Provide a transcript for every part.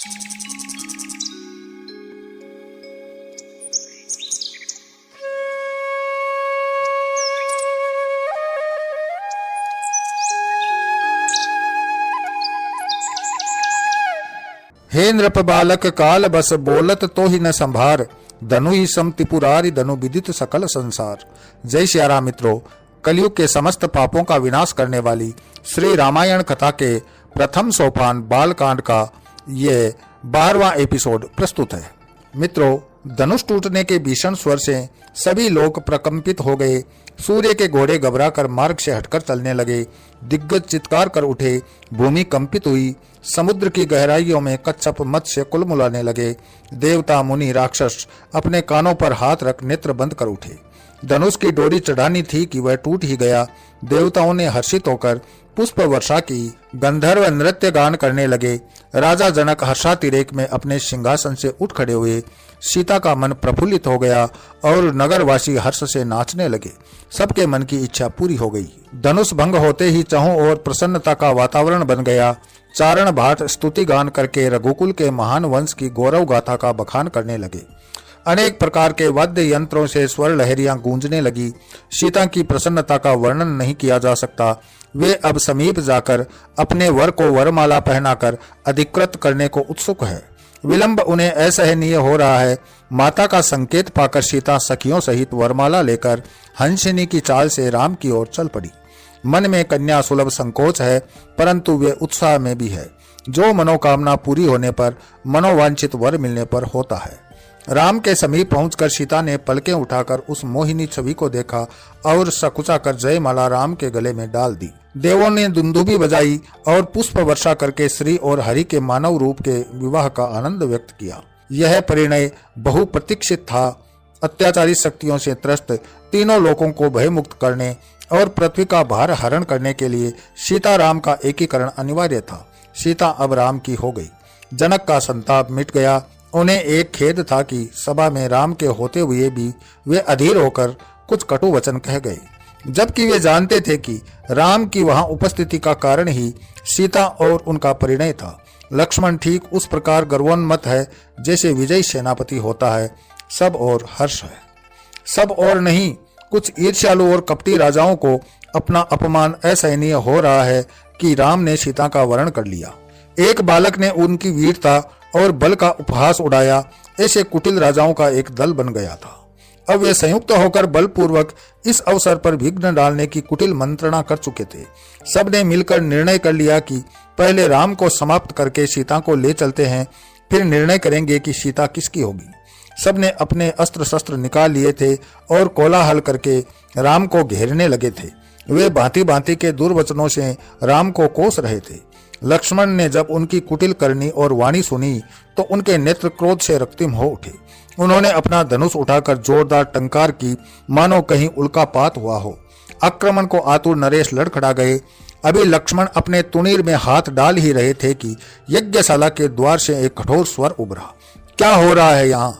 हे नृप बालक काल बस बोलत तो ही न संभार, धनु ही सम त्रिपुरारी धनु विदित सकल संसार। जय श्री राम मित्रों, कलयुग के समस्त पापों का विनाश करने वाली श्री रामायण कथा के प्रथम सोपान बालकांड का ये 12वां एपिसोड प्रस्तुत है। मित्रों, धनुष टूटने के भीषण स्वर से सभी लोग प्रकंपित हो गए। सूर्य के घोड़े घबराकर मार्ग से हटकर चलने लगे। दिग्गज चित्कार कर उठे। भूमि कंपित हुई। समुद्र की गहराइयों में कच्छप मत्स्य कुलमुलाने लगे। देवता मुनि राक्षस अपने कानों पर हाथ रख नेत्र बंद कर उठे। धनुष की डोरी चढ़ानी थी कि वह टूट ही गया। देवताओं ने हर्षित होकर पुष्प वर्षा की। गंधर्व नृत्य गान करने लगे। राजा जनक हर्षातिरेक में अपने सिंहासन से उठ खड़े हुए। सीता का मन प्रफुल्लित हो गया और नगरवासी हर्ष से नाचने लगे। सबके मन की इच्छा पूरी हो गई। धनुष भंग होते ही चहुं ओर प्रसन्नता का वातावरण बन गया। चारण भाट स्तुति गान करके रघुकुल के महान वंश की गौरव गाथा का बखान करने लगे। अनेक प्रकार के वाद्य यंत्रों से स्वर लहरियां गूंजने लगी। सीता की प्रसन्नता का वर्णन नहीं किया जा सकता। वे अब समीप जाकर अपने वर को वरमाला पहनाकर अधिकृत करने को उत्सुक है। विलंब उन्हें असहनीय हो रहा है। माता का संकेत पाकर सीता सखियों सहित वरमाला लेकर हंसिनी की चाल से राम की ओर चल पड़ी। मन में कन्या सुलभ संकोच है, परंतु वे उत्साह में भी है। जो मनोकामना पूरी होने पर, मनोवांछित वर मिलने पर होता है। राम के समीप पहुंचकर सीता ने पलकें उठाकर उस मोहिनी छवि को देखा और सकुचाकर जयमाला राम के गले में डाल दी। देवों ने दुंदुभी बजाई और पुष्प वर्षा करके श्री और हरि के मानव रूप के विवाह का आनंद व्यक्त किया। यह परिणय बहुप्रतीक्षित था। अत्याचारी शक्तियों से त्रस्त तीनों लोगों को भयमुक्त करने और पृथ्वी का भार हरण करने के लिए सीता राम का एकीकरण अनिवार्य था। सीता अब राम की हो गई। जनक का संताप मिट गया। उन्हें एक खेद था कि सभा में राम के होते हुए भी वे अधीर होकर कुछ कटु वचन कह गए, जबकि वे जानते थे कि राम की वहां उपस्थिति का कारण ही सीता और उनका परिणय था। लक्ष्मण ठीक उस प्रकार गर्वोन्मत्त है जैसे विजयी सेनापति होता है। सब और हर्ष है। सब और नहीं, कुछ ईर्ष्यालु और कपटी राजाओं को अपना अपमान असहनीय हो रहा है कि राम ने सीता का वरण कर लिया। एक बालक ने उनकी वीरता और बल का उपहास उड़ाया। ऐसे कुटिल राजाओं का एक दल बन गया था। अब वे संयुक्त होकर बलपूर्वक इस अवसर पर विघ्न डालने की कुटिल मंत्रणा कर चुके थे। सबने मिलकर निर्णय कर लिया कि पहले राम को समाप्त करके सीता को ले चलते हैं, फिर निर्णय करेंगे कि सीता किसकी होगी। सबने अपने अस्त्र शस्त्र निकाल लिए थे और कोलाहल करके राम को घेरने लगे थे। वे भांति भांति के दुर्वचनों से राम को कोस रहे थे। लक्ष्मण ने जब उनकी कुटिल करनी और वाणी सुनी तो उनके नेत्र क्रोध से रक्तिम हो उठे। उन्होंने अपना धनुष उठाकर जोरदार टंकार की, मानो कहीं उल्कापात हुआ हो। आक्रमण को आतुर नरेश लड़खड़ा गए। अभी लक्ष्मण अपने तुनीर में हाथ डाल ही रहे थे कि यज्ञशाला के द्वार से एक कठोर स्वर उभरा। क्या हो रहा है यहाँ?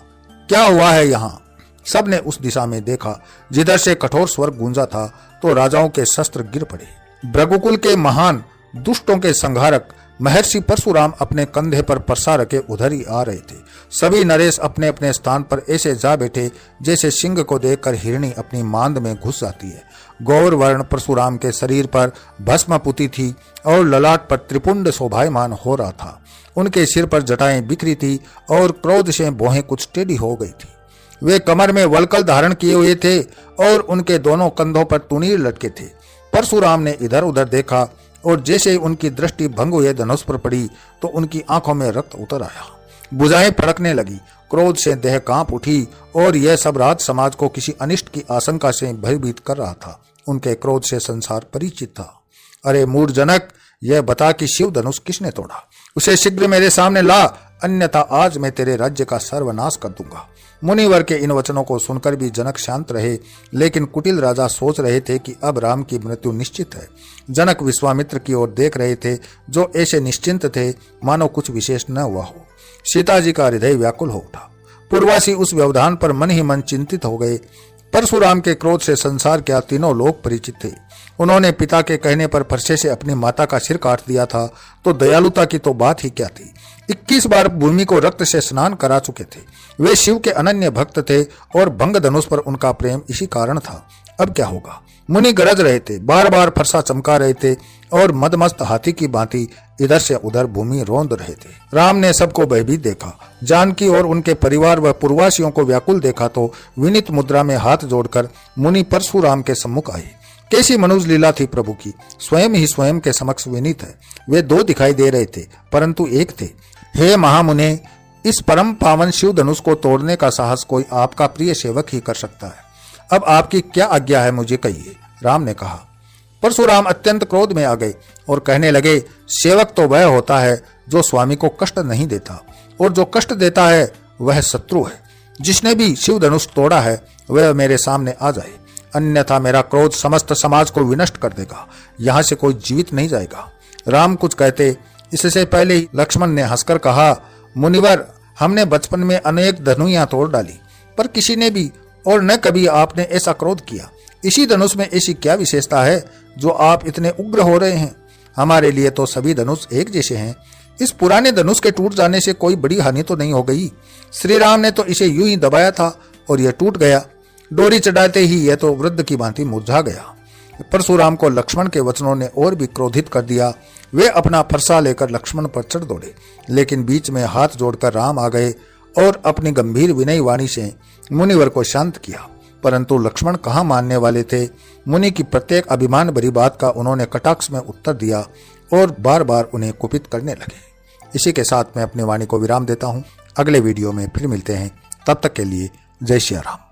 क्या हुआ है यहाँ? सबने उस दिशा में देखा जिधर से कठोर स्वर गूंजा था तो राजाओं के शस्त्र गिर पड़े। रघुकुल के महान दुष्टों के संहारक महर्षि परशुराम अपने कंधे पर परसा रखे उधर ही आ रहे थे। सभी नरेश अपने अपने स्थान पर ऐसे जा बैठे जैसे सिंह को देखकर हिरणी अपनी मांद में घुस जाती है। गौर वर्ण परशुराम के शरीर पर भस्म पुती थी और ललाट पर त्रिपुंड शोभायमान हो रहा था। उनके सिर पर जटाएं बिखरी थी और क्रोध से भौहें कुछ टेढ़ी हो गई थी। वे कमर में वलकल धारण किए हुए थे और उनके दोनों कंधों पर तुनीर लटके थे। परशुराम ने इधर उधर देखा और जैसे ही उनकी दृष्टि भंग हुए धनुष पर पड़ी तो उनकी आंखों में रक्त उतर आया। भुजाएं फड़कने लगी। क्रोध से देह कांप उठी और यह सब राज समाज को किसी अनिष्ट की आशंका से भयभीत कर रहा था। उनके क्रोध से संसार परिचित था। अरे मूढ़ जनक, यह बता कि शिव धनुष किसने तोड़ा? उसे शीघ्र मेरे सामने ला, अन्यथा आज मैं तेरे राज्य का सर्वनाश कर दूंगा। मुनिवर के इन वचनों को सुनकर भी जनक शांत रहे, लेकिन कुटिल राजा सोच रहे थे कि अब राम की मृत्यु निश्चित है। जनक विश्वामित्र की ओर देख रहे थे, जो ऐसे निश्चिंत थे मानो कुछ विशेष न हुआ हो। सीता जी का हृदय व्याकुल हो उठा। पूर्वासी उस व्यवधान पर मन ही मन चिंतित हो गए। परशुराम के क्रोध से संसार क्या तीनों लोग परिचित थे। उन्होंने पिता के कहने पर फरसे से अपनी माता का सिर काट दिया था, तो दयालुता की तो बात ही क्या थी। 21 बार भूमि को रक्त से स्नान करा चुके थे। वे शिव के अनन्य भक्त थे और भंग धनुष पर उनका प्रेम इसी कारण था। अब क्या होगा? मुनि गरज रहे थे, बार बार फरसा चमका रहे थे और मदमस्त हाथी की भांति इधर से उधर भूमि रौंद रहे थे। राम ने सबको भयभीत देखा। जानकी और उनके परिवार व पूर्ववासियों को व्याकुल देखा तो विनीत मुद्रा में हाथ जोड़कर मुनि परशुराम के सम्मुख आए। कैसी मनुज लीला थी प्रभु की! स्वयं ही स्वयं के समक्ष विनीत है। वे दो दिखाई दे रहे थे परंतु एक थे। हे महामुने, इस परम पावन शिव धनुष को तोड़ने का साहस कोई आपका प्रिय सेवक ही कर सकता है। अब आपकी क्या आज्ञा है, मुझे कहिए। राम ने कहा। परशुराम अत्यंत क्रोध में आ गए और कहने लगे, सेवक तो वह होता है जो स्वामी को कष्ट नहीं देता, और जो कष्ट देता है वह शत्रु है। जिसने भी शिव धनुष तोड़ा है वह मेरे सामने आ जाए, अन्यथा मेरा क्रोध समस्त समाज को विनष्ट कर देगा। यहाँ से कोई जीवित नहीं जाएगा। राम कुछ कहते इससे पहले ही लक्ष्मण ने हंसकर कहा, मुनिवर, हमने बचपन में अनेक धनुइयां तोड़ डाली, पर किसी ने भी और न कभी आपने ऐसा क्रोध किया। इसी धनुष में ऐसी क्या विशेषता है जो आप इतने उग्र हो रहे हैं? हमारे लिए तो सभी धनुष एक जैसे हैं। इस पुराने धनुष के टूट जाने से कोई बड़ी हानि तो नहीं हो गई। श्री राम ने तो इसे यूं ही दबाया था और यह टूट गया। डोरी चढ़ाते ही यह तो वृद्ध की भांति मुरझा गया। परशुराम को लक्ष्मण के वचनों ने और भी क्रोधित कर दिया। वे अपना फरसा लेकर लक्ष्मण पर चढ़ दौड़े, लेकिन बीच में हाथ जोड़कर राम आ गए और अपनी गंभीर विनयी वाणी से मुनिवर को शांत किया। परंतु लक्ष्मण कहाँ मानने वाले थे। मुनि की प्रत्येक अभिमान भरी बात का उन्होंने कटाक्ष में उत्तर दिया और बार बार उन्हें कुपित करने लगे। इसी के साथ मैं अपनी वाणी को विराम देता हूँ। अगले वीडियो में फिर मिलते हैं। तब तक के लिए जय श्री राम।